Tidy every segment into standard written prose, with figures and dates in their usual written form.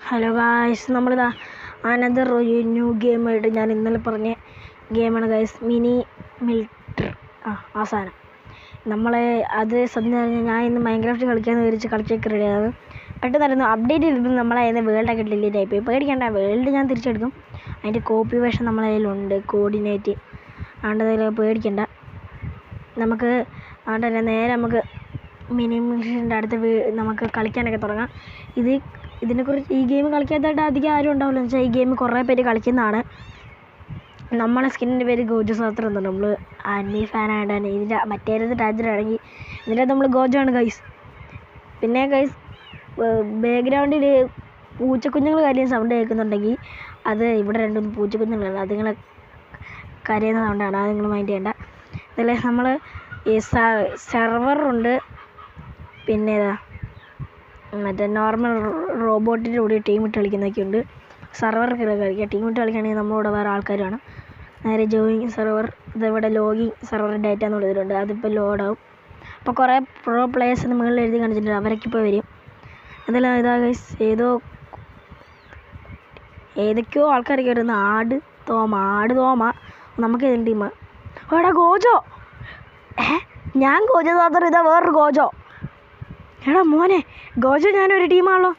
Hello guys, നമ്മളിതാ another ഒരു new ഗെയിമായിട്ട് ഞാൻ ഇന്നലെ പറഞ്ഞ ഗെയിമാണ് ഗായ്സ്, മിനി മിലിറ്ററി. അവസാനം അത് സത്യം പറഞ്ഞാൽ ഞാൻ ഇന്ന് മൈൻക്രാഫ്റ്റ് കളിക്കാമെന്ന് വിചാരിച്ച് കളിച്ചൊക്കെ റെഡിയാകും. പെട്ടെന്നായിരുന്നു അപ്ഡേറ്റ് ചെയ്തപ്പോൾ നമ്മളതിന് വേൾഡൊക്കെ ഡിലീറ്റ് ആയിപ്പോയി. പേടിക്കേണ്ട, വേൾഡ് ഞാൻ തിരിച്ചെടുക്കും. അതിൻ്റെ കോപ്പി വേർഷൻ നമ്മളെ കയ്യിലുണ്ട്, കോർഡിനേറ്റ്. അതുകൊണ്ട് പേടിക്കണ്ട. നമുക്ക് അതുകൊണ്ട് തന്നെ നേരെ നമുക്ക് മിനി മിലിറ്ററിൻ്റെ അടുത്ത് നമുക്ക് കളിക്കാനൊക്കെ തുടങ്ങാം. ഇതിനെക്കുറിച്ച് ഈ ഗെയിം കളിക്കാത്തതായിട്ട് അധികം ആരും ഉണ്ടാവില്ല. എന്ന് വെച്ചാൽ ഈ ഗെയിം കുറേ പേര് കളിക്കുന്നതാണ്. നമ്മളെ സ്കിന്നിൻ്റെ പേര് ഗോജോ സാത്രം എന്നാണ്. നമ്മൾ ആൻമി ഫാനായിട്ടാണ്. ഇതിൻ്റെ മറ്റേത് ടാജറാണെങ്കിൽ ഇതിൻ്റെ നമ്മൾ ഗോജോ ആണ് ഗൈസ്. പിന്നെ ഗൈസ്, ബാക്ക്ഗ്രൗണ്ടിൽ പൂച്ചക്കുഞ്ഞുങ്ങൾ കാര്യം സൗണ്ട് കേൾക്കുന്നുണ്ടെങ്കിൽ അത് ഇവിടെ രണ്ടൊന്നും പൂച്ചക്കുഞ്ഞുങ്ങളാണ്. അതുങ്ങളെ കരയുന്ന സൗണ്ടാണ്. അത് നിങ്ങൾ മൈൻഡ് ചെയ്യേണ്ട. അതല്ലേ നമ്മൾ ഈ സെർവറുണ്ട്, പിന്നെ മറ്റേ നോർമൽ റോബോട്ടിൻ്റെ കൂടി ടീമിട്ട് കളിക്കുന്നതൊക്കെ ഉണ്ട്. സെർവറൊക്കെ കളിക്കുക. ടീമിട്ട് കളിക്കുകയാണെങ്കിൽ നമ്മളിവിടെ വേറെ ആൾക്കാരാണ്. നേരെ ജോയിൻ സെർവർ, ഇതിവിടെ ലോഗിങ് സെർവർ ഡാറ്റ എന്ന് കൊടുത്തിട്ടുണ്ട്. അതിപ്പോൾ ലോഡാവും. അപ്പോൾ കുറേ പ്രോ പ്ലേയേഴ്സിന് മുകളിൽ എഴുതി കാണിച്ചിട്ടുണ്ട്. അവരൊക്കെ ഇപ്പോൾ വരും. അതെല്ലാം ഇതാ ഗൈസ്, ഏതൊക്കെയോ ആൾക്കാരൊക്കെ വരുന്നത്. ആട് തോമ നമുക്ക് ഏതെങ്കിലും ടീമാ. എടാ ഗോജോ, ഞാൻ ഗോജോ സാത്തർ, ഇതാ വേറൊരു ഗോജോ. എടാ മോനെ, ഗോജോ ഞാനൊരു ടീമാണല്ലോ.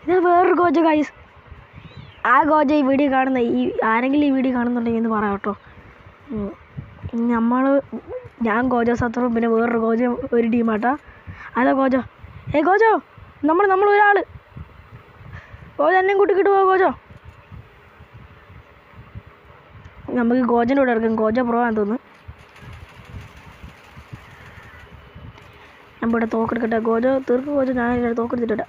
ഇത് വേറൊരു ഗോജോ ഗൈസ്. ആ ഗോജോ ഈ വീഡിയോ കാണുന്ന ആരെങ്കിലും ഈ വീഡിയോ കാണുന്നുണ്ടെങ്കിൽ എന്ന് പറയാം കേട്ടോ. ഞാൻ ഗോജോ സാത്തറും പിന്നെ വേറൊരു ഗോജോ ഒരു ടീമാട്ടാ. അതാ ഗോജോ. ഗോജോ, നമ്മൾ ഒരാൾ ഗോജോ എന്നെയും കൂട്ടിക്കിട്ട് പോവാ ഗോജോ. നമുക്ക് ഗോജൻ്റെ കൂടെ എടുക്കാം. ഗോജോ പ്രോ ആണെന്ന് തോന്നുന്നു. ഞാൻ ഇവിടെ തോക്കെടുക്കട്ടെ. ഗോജോ തീർക്കും. ഗോജോ ഞാൻ തോക്കെടുത്തിട്ടാ.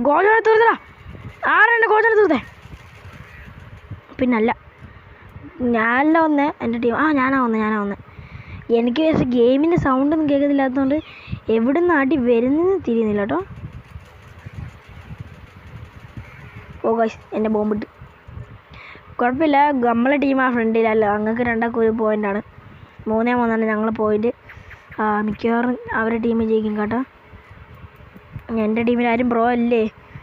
ഗോജോനെ തീർത്തടാ. ആരാണ് ഗോജോനെ തീർത്തേ? പിന്നല്ല, ഞാനല്ല വന്നേ, എൻ്റെ ടീം. ഞാനാ വന്നേ. എനിക്ക് പക്ഷേ ഗെയിമിൻ്റെ സൗണ്ടൊന്നും കേൾക്കുന്നില്ലാത്തതുകൊണ്ട് എവിടെ നിന്ന് അടി വരുന്നതെന്ന് തിരിയുന്നില്ല കേട്ടോ. ഓ ഗൈസ്, എൻ്റെ ബോംബിട്ട്. കുഴപ്പമില്ല, നമ്മളെ ടീം ആ ഫ്രണ്ടിലല്ല. അങ്ങക്ക് രണ്ടാൾക്കും ഒരു പോയിൻ്റാണ്. 3-3 ഞങ്ങൾ പോയിൻ്റ്. മിക്കവാറും അവരുടെ ടീം ജയിക്കും കേട്ടോ. എൻ്റെ ടീമിൽ ആരും പ്രോ അല്ലേ?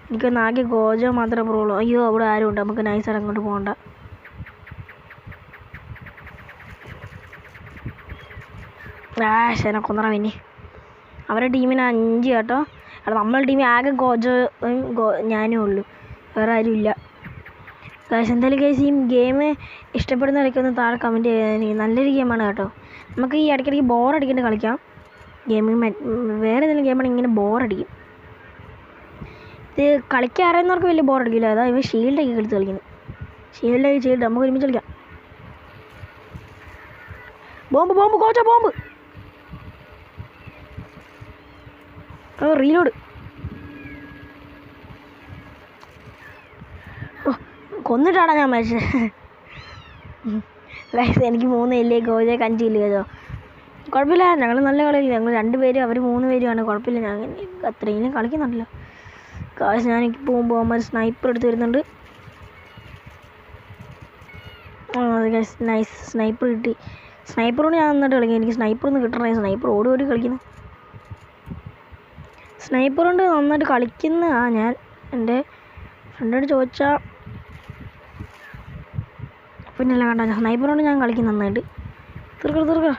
എനിക്കൊന്ന് ആകെ ഗോജോ മാത്രമേ പ്രോ ഉള്ളൂ. അയ്യോ, അവിടെ ആരും ഉണ്ട്. നമുക്ക് നൈസായിട്ട് അങ്ങോട്ട് പോകണ്ട. എന്നെ കൊന്നറ പിന്നെ. അവരുടെ ടീമിന് 5 കേട്ടോ. അവിടെ നമ്മളെ ടീമിൽ ആകെ ഗോജോ ഞാനേ ഉള്ളൂ, വേറെ ആരും ഇല്ല. എന്തായാലും കേസ്, ഈ ഗെയിം ഇഷ്ടപ്പെടുന്നവരൊക്കെ ഒന്ന് താഴെ കമൻറ്റ് ചെയ്യാൻ. നല്ലൊരു ഗെയിമാണ് കേട്ടോ. നമുക്ക് ഈ ഇടയ്ക്കിടയ്ക്ക് ബോറടിക്കേണ്ട കളിക്കാം. വേറെ ഏതെങ്കിലും ഗെയിമാണെങ്കിൽ ഇങ്ങനെ ബോറടിക്കും. ഇത് കളിക്കാൻ അറിയുന്നവർക്ക് വലിയ ബോറടിക്കില്ല. അതാ ഇവ ഷീൽഡൊക്കെ എടുത്ത് കളിക്കുന്നത്. ഷീൽഡ് നമുക്ക് ഒരുമിച്ച് കളിക്കാം. Bomb kwacha bomb. റീലോഡ്. കൊന്നിട്ടാണ് ഞാൻ മരിച്ചത്. എനിക്ക് 3 ഇല്ലേ, ഗോജയ്ക്ക് 5 ഇല്ല കേട്ടോ. കുഴപ്പമില്ല, ഞങ്ങൾ നല്ല കളിയില്ല. ഞങ്ങൾ 2 പേരും അവർ 3 പേരുമാണ്. കുഴപ്പമില്ല, ഞാൻ അത്രയും കളിക്കുന്നുണ്ടല്ലോ. കാശ് ഞാനെനിക്ക് പോകുമ്പോൾ അമ്മ സ്നൈപ്പർ എടുത്ത് വരുന്നുണ്ട്. നൈസ് സ്നൈപ്പർ കിട്ടി. സ്നൈപ്പറോട് ഞാൻ നന്നായിട്ട് കളിക്കും. എനിക്ക് സ്നൈപ്പറൊന്നും കിട്ടണേ. സ്നൈപ്പർ ഓടി കളിക്കുന്നു. സ്നൈപ്പർ കൊണ്ട് നന്നായിട്ട് കളിക്കുന്ന ഞാൻ എൻ്റെ ഫ്രണ്ടോട് ചോദിച്ചാൽ പിന്നല്ല കണ്ട. സ്നൈപ്പറോട് ഞാൻ കളിക്കും നന്നായിട്ട്. തീർക്ക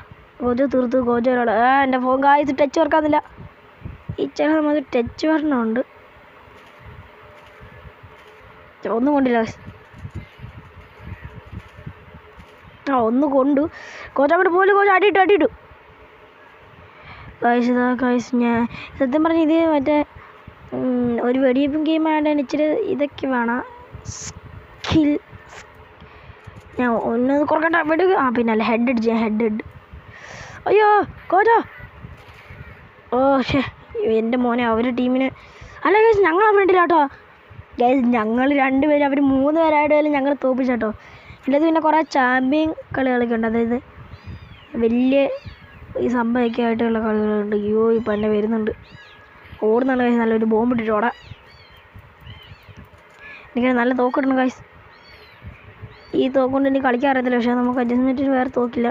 ഗോജോ തീർത്ത്. ഗോജോ ഒരാൾ. എൻ്റെ ഫോൺ കായ്ച്ച് ടച്ച് വർക്കാന്നില്ല. ഈ ചില നമുക്ക് ടച്ച് വരണമുണ്ട്. ഒന്നും കൊണ്ടില്ല. ഒന്ന് കൊണ്ടു. ഗോജോ അങ്ങോട്ട് പോലും. ഗോജോ അടിയിട്ടു. കായ്സ് ഞാൻ സത്യം പറഞ്ഞ ഇത് മറ്റേ ഒരു വെടിവെപ്പും ഗെയിം ആയതുകൊണ്ട് ഇച്ചിരി ഇതൊക്കെ വേണം. സ്കിൽ ഞാൻ ഒന്ന് കുറക്കട്ടെ. വെടുക. പിന്നല്ല ഹെഡ് അടിച്ച്. അയ്യോ ഗോജോ. എൻ്റെ മോനെ, അവരുടെ ടീമിന് അല്ല ഗൈസ്, ഞങ്ങളെ ഫ്രണ്ടിലാട്ടോ ഗൈസ്. ഞങ്ങൾ 2 പേര്, അവർ 3 പേരായിട്ട് ഞങ്ങൾ തോപ്പിച്ചാട്ടോ. ഇല്ലത് പിന്നെ കുറേ ചാമ്പ്യൻ കളികളൊക്കെ ഉണ്ട്. അതായത് വലിയ ഈ സംഭവമൊക്കെ ആയിട്ടുള്ള കളികളുണ്ട്. അയ്യോ, ഇപ്പം എന്നെ വരുന്നുണ്ട്. ഓടുന്നുണ്ട് ഗൈസ്. നല്ലൊരു ബോംബ് ഇട്ടിട്ട് ഓടാം. എനിക്ക് നല്ല തോക്കിടണം ഗൈസ്. ഈ തോക്കൊണ്ട് എനിക്ക് കളിക്കാൻ അറിയത്തില്ല. പക്ഷേ നമുക്ക് അഡ്ജസ്റ്റ്മെൻറ്റിന് വേറെ തോക്കില്ല.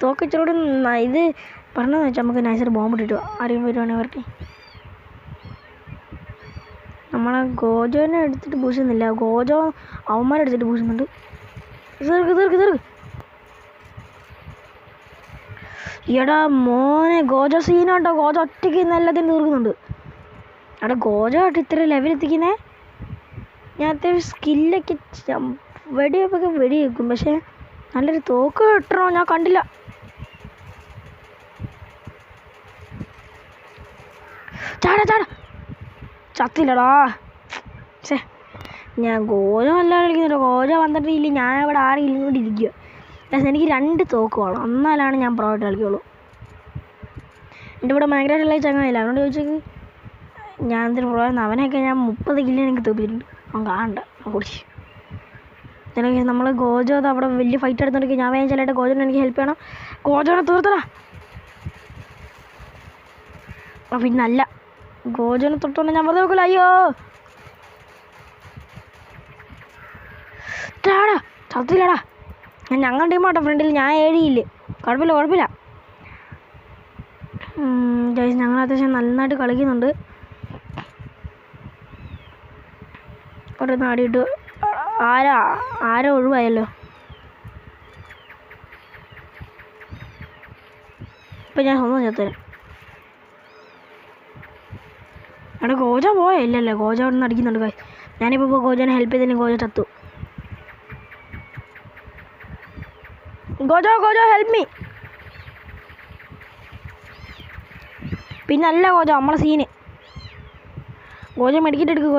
തോക്ക് ഇച്ചിരി ഇത് പറഞ്ഞതെന്ന് വെച്ചാൽ നമുക്ക് നൈസൊരു ബോംബ് ഇട്ടിട്ട് ആരെയും വരുവാണെങ്കിൽ അവർക്ക് നമ്മളെ ഗോജോനെ എടുത്തിട്ട് പൂശുന്നില്ല. ഗോജോ അവന്മാരെടുത്തിട്ട് പൂശുന്നുണ്ട്. തീർക്ക് എടാ മോനെ ഗോജോ സീനാട്ടോ. ഗോജോ ഒറ്റയ്ക്ക് എല്ലാത്തിനും തീർക്കുന്നുണ്ട്. അവിടെ ഗോജോ ആയിട്ട് ഇത്ര ലെവലെത്തിക്കുന്നേ. ഞാൻ അത്യാവശ്യം സ്കില്ലൊക്കെ വെടിയൊക്കെ വെടിവെക്കും. പക്ഷേ നല്ലൊരു തോക്ക് കിട്ടണോ ഞാൻ കണ്ടില്ല. ചാടാ ചത്തില്ലടാ. ഛേ ഞാൻ ഗോജോ അല്ല കളിക്കുന്നുണ്ടോ. ഗോജോ വന്നിട്ടില്ല. ഞാൻ ഇവിടെ ആരെങ്കിലും കൂടി ഇരിക്കുക. പക്ഷേ എനിക്ക് 2 തോക്ക് വേണം. എന്നാലാണ് ഞാൻ പ്രോയിട്ട് കളിക്കുള്ളൂ. എൻ്റെ ഇവിടെ ഭയങ്കരമായിട്ടുള്ള ചങ്ങായില്ല. അവനോട് ചോദിച്ചെങ്കിൽ ഞാൻ എന്തിനു പ്രോയെന്ന്. അവനെയൊക്കെ ഞാൻ 30 കില്ലിന് എനിക്ക് തോപ്പിച്ചിട്ടുണ്ട്. അവൻ കാണണ്ട ഓടിച്ച്. അല്ലെങ്കിൽ നമ്മൾ ഗോജോ അവിടെ വലിയ ഫൈറ്റ് എടുത്തിട്ടുണ്ടെങ്കിൽ ഞാൻ വേഗം ചിലയിട്ട് ഗോജോനെ എനിക്ക് ഹെൽപ്പ് ചെയ്യണം. ഗോജോനെ തീർത്തടാ. പിന്നല്ല ഗോജോനെ തൊട്ടുകൊണ്ട് ഞാൻ വെറുതെ നോക്കില്ല. അയ്യോ ടാടാ ചത്തില്ലടാ. ഞങ്ങളുടെ ടീമാട്ടോ ഫ്രണ്ടിൽ. ഞാൻ 7 കില്ല്. കുഴപ്പമില്ല. ഞങ്ങൾ അത്യാവശ്യം നന്നായിട്ട് കളിക്കുന്നുണ്ട്. ഒരു നാടിയിട്ട് ആരോ ഒഴിവായല്ലോ. ഇപ്പം ഞാൻ സ്വന്തം ചത്തരാം. അവിടെ ഗോജ പോയല്ലേ. ഗോജ അവിടെ നിന്ന് അടിക്കുന്നുണ്ട്. ഞാനിപ്പോൾ ഗോജോനെ ഹെൽപ്പ് ചെയ്തതിന് ഗോജ ചത്തു. Gojo help me. പിന്നല്ല ഗോജോ നമ്മളെ സീന്. ഗോജോ മെഡിക്കറ്റ് എടുക്കുക.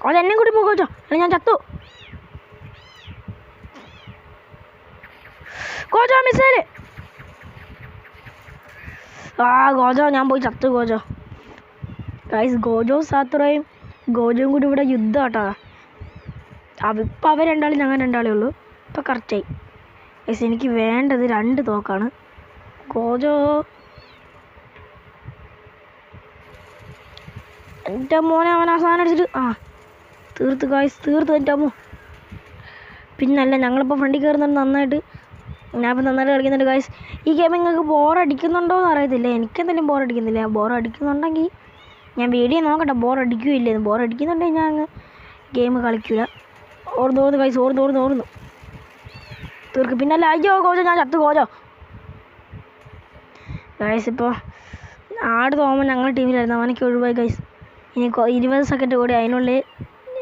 ഗോജോ എന്നെ കൂടി പോ. ഗോജോ അല്ല ഞാൻ ചത്തു. Gojo missile. ഗോജോ ഞാൻ പോയി ചത്തു. ഗോജോ ഗൈസ് ഗോജോ സാത്തുറയും ഗോജോയും കൂടി ഇവിടെ യുദ്ധം കേട്ടോ. ഇപ്പം അവർ രണ്ടാളും ഞങ്ങൾ രണ്ടാളേ ഉള്ളൂ. ഇപ്പം കറക്റ്റായി ഗൈസ്. എനിക്ക് വേണ്ടത് 2 തോക്കാണ്. ഗോജോ എൻ്റെ മോനെ അവൻ ആ സാധനം അടിച്ചിട്ട് തീർത്ത് ഗൈസ്. തീർത്ത് എൻ്റെ അമ്മോ. പിന്നല്ല ഞങ്ങളിപ്പോൾ ഫ്രണ്ടിൽ കയറുന്നുണ്ട് നന്നായിട്ട്. ഞാനിപ്പോൾ നന്നായിട്ട് കളിക്കുന്നുണ്ട് ഗൈസ്. ഈ ഗെയിം നിങ്ങൾക്ക് ബോറടിക്കുന്നുണ്ടോ എന്ന് അറിയത്തില്ല. എനിക്കെന്തെങ്കിലും ബോറടിക്കുന്നില്ല. ബോറടിക്കുന്നുണ്ടെങ്കിൽ ഞാൻ വീഡിയോ നോക്കട്ടെ. ബോറടിക്കുകയില്ലേ. ബോറടിക്കുന്നുണ്ടെങ്കിൽ ഞാൻ അങ്ങ് ഗെയിം കളിക്കില്ല. ഓർന്ന് ഗൈസ്. ഓർന്ന് തീർക്ക്. പിന്നല്ല അയ്യോ ഗോജോ ഞാൻ ചത്തു. ഗോജോ ഗൈസ് ഇപ്പോൾ ആട് തോന്നുമ്പോൾ ഞങ്ങളുടെ ടീമിലായിരുന്നു. അവനൊക്കെ ഒഴിവായി ഗൈസ്. ഇനി 20 സെക്കൻഡ് കൂടി. അതിനുള്ളിൽ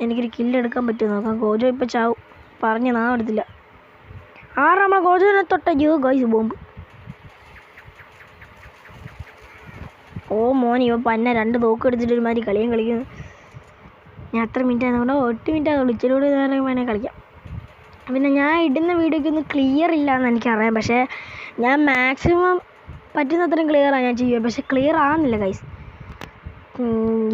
എനിക്കൊരു കില്ലെടുക്കാൻ പറ്റും നോക്കാം. ഗോജോ ഇപ്പോൾ ചാവും. പറഞ്ഞ് നാം എടുത്തില്ല. നമ്മളെ ഗോജോനെ തൊട്ടയ്യോ ഗൈസ് ബോംബ്. മോൻ ഇവ പന്ന 2 തോക്ക് എടുത്തിട്ട് ഒരുമാതിരി കളിയും കളിക്കുന്നു. ഞാൻ എത്ര മിനിറ്റ് ആയതുകൊണ്ടോ 8 മിനിറ്റ് ആയതുള്ളൂ. ഇച്ചിരി നേരം വേണേൽ കളിക്കാം. പിന്നെ ഞാൻ ഇടുന്ന വീഡിയോയ്ക്കൊന്നും ക്ലിയർ ഇല്ല എന്ന് എനിക്കറിയാം. പക്ഷേ ഞാൻ മാക്സിമം പറ്റുന്നത്രയും ക്ലിയറാണ് ഞാൻ ചെയ്യുക. പക്ഷേ ക്ലിയർ ആകുന്നില്ല ഗൈസ്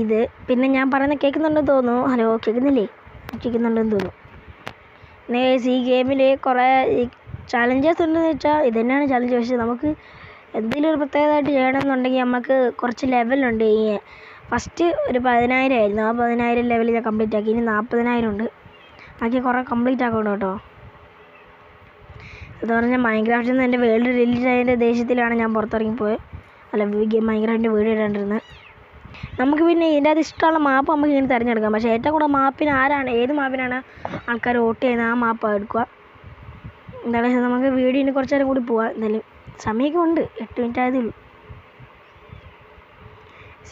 ഇത്. പിന്നെ ഞാൻ പറയുന്നത് കേൾക്കുന്നുണ്ടെന്ന് തോന്നുന്നു. ഹലോ കേൾക്കുന്നില്ലേ? കേൾക്കുന്നുണ്ടെന്ന് തോന്നുന്നു. പിന്നെ ഗൈസ് ഈ ഗെയിമിൽ കുറേ ചാലഞ്ചസ് ഉണ്ടെന്ന് വെച്ചാൽ ഇത് തന്നെയാണ് ചാലഞ്ച്. പക്ഷേ നമുക്ക് എന്തെങ്കിലും ഒരു പ്രത്യേകമായിട്ട് ചെയ്യണമെന്നുണ്ടെങ്കിൽ നമുക്ക് കുറച്ച് ലെവലുണ്ട്. ഈ ഫസ്റ്റ് ഒരു 10,000 ആയിരുന്നു. ആ 10,000 ലെവൽ ഞാൻ കംപ്ലീറ്റ് ആക്കി. ഇനി 40,000 ഉണ്ട്. ബാക്കി കുറേ കംപ്ലീറ്റ് ആക്കണം കേട്ടോ. എന്ന് പറഞ്ഞാൽ മൈൻക്രാഫ്റ്റിൽ നിന്ന് എൻ്റെ വേൾഡ് റിലീസ് ആയതിൻ്റെ ദേഷ്യത്തിലാണ് ഞാൻ പുറത്തിറങ്ങിപ്പോയത്. അല്ല മൈൻക്രാഫ്റ്റിൻ്റെ വീഡിയോ ഇടാണ്ടിരുന്നത്. നമുക്ക് പിന്നെ ഇതിൻ്റെ അത് ഇഷ്ടമുള്ള മാപ്പ് നമുക്ക് ഇങ്ങനെ തിരഞ്ഞെടുക്കാം. പക്ഷേ ഏറ്റവും കൂടുതൽ മാപ്പിന് ഏത് മാപ്പിനാണ് ആൾക്കാർ വോട്ട് ചെയ്യുന്നത് ആ മാപ്പ് എടുക്കുക. എന്തായാലും നമുക്ക് വീഡിയോന് കുറച്ച് നേരം കൂടി പോവാം. എന്തായാലും സമയമൊക്കെ ഉണ്ട്. 8 മിനിറ്റ് ആയതേ ഉള്ളൂ.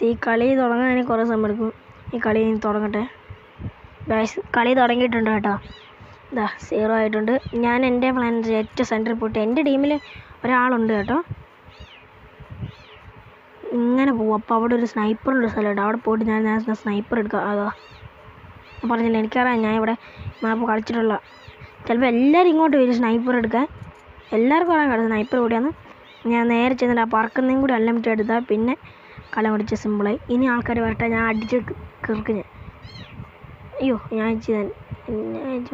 ഈ കളി തുടങ്ങാൻ കുറേ സമയം എടുക്കും. ഈ കളി തുടങ്ങട്ടെ ഗൈസ്. കളി തുടങ്ങിയിട്ടുണ്ട് കേട്ടോ. 0 ആയിട്ടുണ്ട്. ഞാൻ എൻ്റെ പ്ലാൻ ഏറ്റവും സെൻറ്ററിൽ പോയിട്ട് എൻ്റെ ടീമിൽ ഒരാളുണ്ട് കേട്ടോ. ഇങ്ങനെ പോവും. അപ്പോൾ അവിടെ ഒരു സ്നൈപ്പറുണ്ട് സ്ഥലമുണ്ട്. അവിടെ പോയിട്ട് ഞാൻ സ്നൈപ്പർ എടുക്കാം. ഞാൻ പറഞ്ഞില്ല എനിക്കറിയാം. ഞാൻ ഇവിടെ മാപ്പ് കളിച്ചിട്ടുള്ള. ചിലപ്പോൾ എല്ലാവരും ഇങ്ങോട്ട് വരും സ്നൈപ്പർ എടുക്കാൻ. എല്ലാവർക്കും അറിയാൻ കിടക്കും സ്നൈപ്പർ കൂടിയാണ്. ഞാൻ നേരെ ചെന്നിട്ട് ആ പറക്കുന്നതും കൂടി അൺലിമിറ്റഡ് എടുത്താൽ പിന്നെ കലം പിടിച്ച സിമ്പിളായി. ഇനി ആൾക്കാർ വരട്ടെ. ഞാൻ അടിച്ച് കിർക്ക് ഞാൻ. അയ്യോ ഞാൻ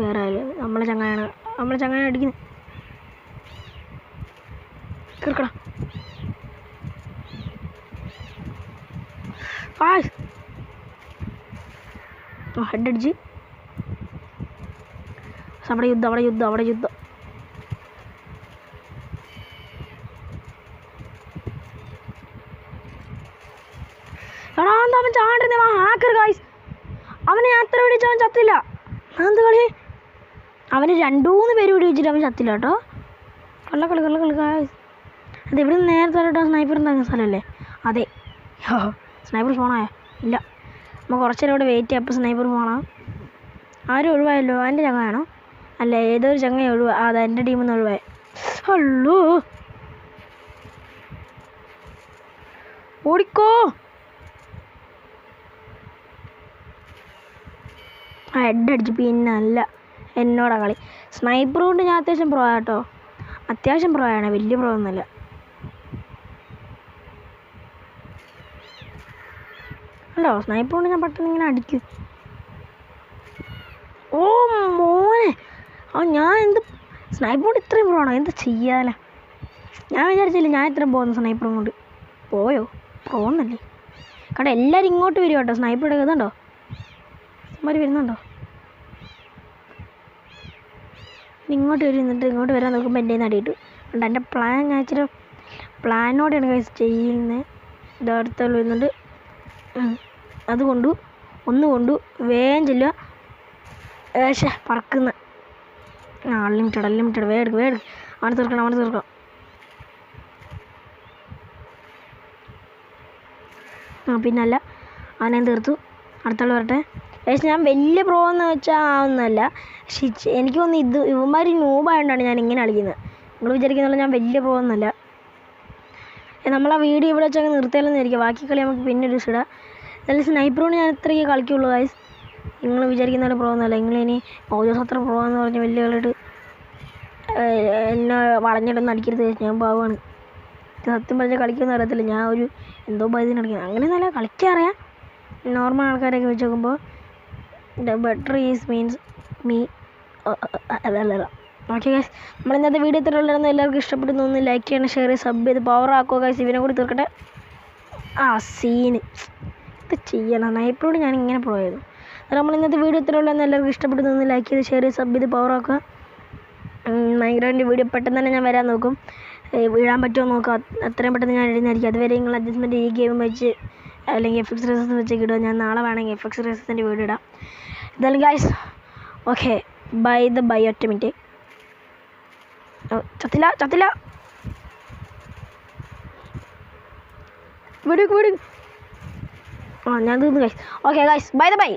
വേറെ ആയാലും നമ്മളെ ചങ്ങായാണ് അടിക്കുന്നത്. കിർക്കടാ. ഹെഡടിച്ച്. അവിടെ യുദ്ധം. എടാ എന്താ അവൻ ചാണ്ടിരുന്ന ഹാക്കർ ഗൈസ്. അവനെ ഞാൻ അത്ര പിടിച്ച് അവൻ ചത്തില്ല. എന്ത് കളി? അവന് 2-3 പേര് പിടിച്ചിട്ട് അവൻ ചത്തില്ല കേട്ടോ. കള്ളക്കളി ഗൈസ്. അത് ഇവിടെ നിന്ന് നേരത്തെ കേട്ടോ സ്നൈപ്പർ ഉണ്ടാകുന്ന സ്ഥലമല്ലേ? അതെ. സ്നൈപ്പർ ഫോണായോ? ഇല്ല. നമ്മൾ കുറച്ച് നേരം ഇവിടെ വെയിറ്റ് ചെയ്യാം. അപ്പോൾ സ്നൈപ്പർ ഫോണാ. ആരും ഒഴിവായല്ലോ. എൻ്റെ ചങ്ങയാണോ? അല്ല, ഏതൊരു ചങ്ങ അതാ എൻ്റെ ടീമിൽ നിന്ന് ഒഴിവായി. ഹലോ ഓടിക്കോ. ഹെഡ് അടിച്ചു. പിന്നെ അല്ല എന്നോടാ കളി. സ്നൈപ്പർ കൊണ്ട് ഞാൻ അത്യാവശ്യം പ്രോ കേട്ടോ. അത്യാവശ്യം പ്രോ ആണ്, വലിയ പ്രോ ഒന്നുമല്ല. അല്ലോ സ്നൈപ്പർ കൊണ്ട് ഞാൻ പെട്ടെന്ന് ഇങ്ങനെ അടിക്കും. ഓ മോനെ, ഞാൻ എന്ത് സ്നൈപ്പർ കൊണ്ട് ഇത്രയും പ്രോ ആണോ? എന്ത് ചെയ്യാനാ? ഞാൻ വിചാരിച്ചില്ല ഞാൻ ഇത്രയും പോകുന്നു സ്നൈപ്പറും കൊണ്ട്. പോയോ? പോകുന്നല്ലേ കേട്ടോ. എല്ലാവരും ഇങ്ങോട്ട് വരും കേട്ടോ. സ്നൈപ്പർ എടുക്കുന്നുണ്ടോ? ഇമാര് വരുന്നുണ്ടോ? ഇങ്ങോട്ട് വരുന്നിട്ട് ഇങ്ങോട്ട് വരാൻ നോക്കുമ്പോൾ എൻ്റെ നടിയിട്ടു. അതുകൊണ്ട് എൻ്റെ പ്ലാൻ ഞാൻ ഇച്ചിരി പ്ലാനോടെയാണ് കഴിച്ച് ചെയ്യുന്നത്. ഇത് അടുത്തുള്ള വരുന്നുണ്ട്. അത് കൊണ്ടു വേഗം ചെല്ലുക. പറക്കുന്ന അൺലിമിറ്റഡ് വേഗം അവനെ തീർക്കണം. പിന്നല്ല അവനെ തീർത്തു. അടുത്തുള്ള വരട്ടെ. പക്ഷേ ഞാൻ വലിയ പ്രോ എന്ന് വെച്ചാൽ ഒന്നുമല്ല. പക്ഷേ എനിക്ക് തോന്നുന്നു ഇവന്മാർ നൂബായതുകൊണ്ടാണ് ഞാൻ ഇങ്ങനെ കളിക്കുന്നത്. നിങ്ങൾ വിചാരിക്കുന്നുള്ള ഞാൻ വലിയ പ്രോ ഒന്നുമല്ല. നമ്മളാ വീഡിയോ ഇവിടെ വെച്ചങ്ങ് നിർത്തിയാലെന്ന് വിചാരിക്കുക. ബാക്കി കളി നമുക്ക് പിന്നെ ഒരു ഇടാം. എന്നാലും സ്നൈപ്പറോട് ഞാൻ ഇത്രയൊക്കെ കളിക്കുള്ളൂ ഗൈസ്. നിങ്ങൾ വിചാരിക്കുന്ന പോലെ പ്രോ ഒന്നുമല്ല. നിങ്ങളിനി ഓജോസത്ര പ്രോ എന്ന് പറഞ്ഞ് വലിയ കളിയിട്ട് എന്നെ വളഞ്ഞിട്ടൊന്നും അടിക്കരുത്. ഞാൻ പാവമാണ്. സത്യം പറഞ്ഞാൽ കളിക്കുമെന്ന് അറിയത്തില്ല. ഞാൻ ഒരു എന്തോ ഭയത്തിന് കളിക്കുന്നത്. അങ്ങനെയൊന്നുമല്ല, കളിക്കാറിയാം. നോർമൽ ആൾക്കാരൊക്കെ വെച്ച് നോക്കുമ്പോൾ ബെറ്റർ ഈസ് മീൻസ് മീ അതല്ല. ഓക്കെ ഗൈസ്, നമ്മൾ ഇന്നത്തെ വീഡിയോ ഇത്രയുള്ളതെന്ന് എല്ലാവർക്കും ഇഷ്ടപ്പെടുന്നു. ഒന്ന് ലൈക്ക് ചെയ്യണം, ഷെയർ ചെയ്ത്, സബ് ചെയ്ത് പവർ ആക്കുക ഗൈസ്. ഇവനെ കൂടി തീർക്കട്ടെ. സീന് ഇത് ചെയ്യണം. സ്നൈപ്പറോട് ഞാൻ ഇങ്ങനെ പോയത്. നമ്മൾ ഇന്നത്തെ വീഡിയോ ഇത്രയുള്ളതെന്ന് എല്ലാവർക്കും ഇഷ്ടപ്പെടുന്നു. ഒന്ന് ലൈക്ക് ചെയ്ത്, ഷെയർ ചെയ്ത്, സബ് ചെയ്ത് പവർ ആക്കുക. മൈഗ്രേൻ്റെ വീഡിയോ പെട്ടെന്ന് തന്നെ ഞാൻ വരാൻ നോക്കും. വീഴാൻ പറ്റുമോ നോക്കാം. അത്രയും പെട്ടെന്ന് ഞാൻ എഴുതുന്നതായിരിക്കും. അതുവരെ നിങ്ങൾ അഡ്ജസ്റ്റ്മെൻറ്റ് ഈ ഗെയിം വെച്ച് അല്ലെങ്കിൽ FX റേസസ് വെച്ച് ഇടുക. ഞാൻ നാളെ വേണമെങ്കിൽ FX റേസസിൻ്റെ വീഡിയോ ഇടാം. എന്തായാലും ഗൈസ് ഓക്കെ, ബൈ ഒറ്റ മിനിറ്റ്. ചത്തില്ല വീഡിയോ ഞാൻ തീർന്നു ഗൈസ്. Okay guys, by.